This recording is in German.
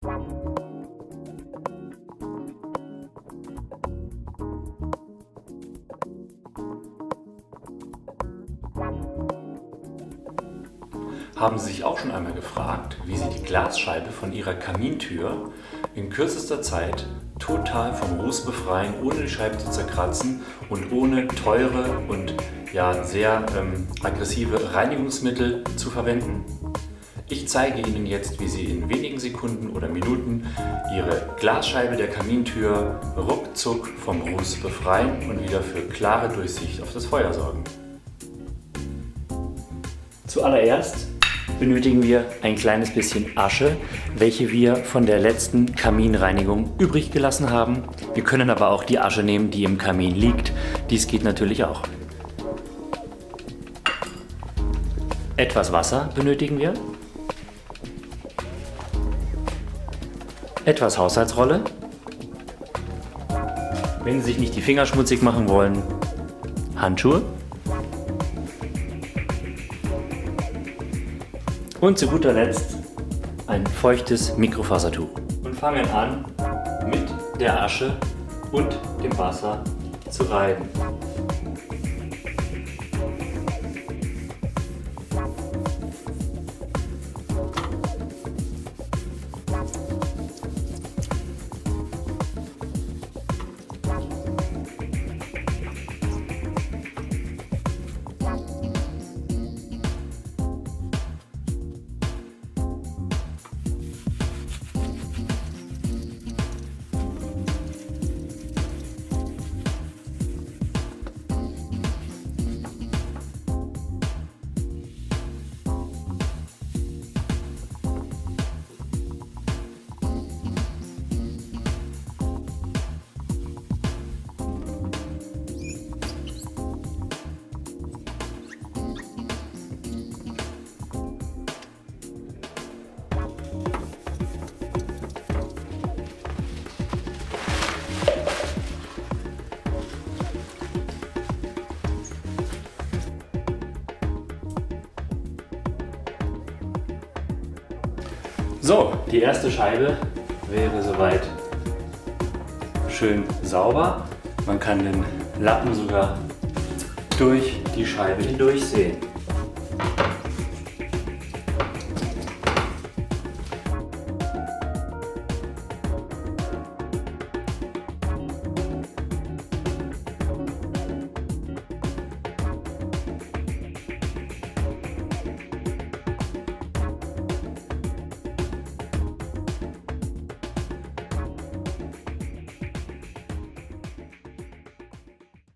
Haben Sie sich auch schon einmal gefragt, wie Sie die Glasscheibe von Ihrer Kamintür in kürzester Zeit total vom Ruß befreien, ohne die Scheibe zu zerkratzen und ohne teure und sehr aggressive Reinigungsmittel zu verwenden? Ich zeige Ihnen jetzt, wie Sie in wenigen Sekunden oder Minuten Ihre Glasscheibe der Kamintür ruckzuck vom Ruß befreien und wieder für klare Durchsicht auf das Feuer sorgen. Zuallererst benötigen wir ein kleines bisschen Asche, welche wir von der letzten Kaminreinigung übrig gelassen haben. Wir können aber auch die Asche nehmen, die im Kamin liegt. Dies geht natürlich auch. Etwas Wasser benötigen wir. Etwas Haushaltsrolle. Wenn Sie sich nicht die Finger schmutzig machen wollen, Handschuhe. Und zu guter Letzt ein feuchtes Mikrofasertuch. Und fangen an mit der Asche und dem Wasser zu reiben. So, die erste Scheibe wäre soweit schön sauber. Man kann den Lappen sogar durch die Scheibe hindurch sehen.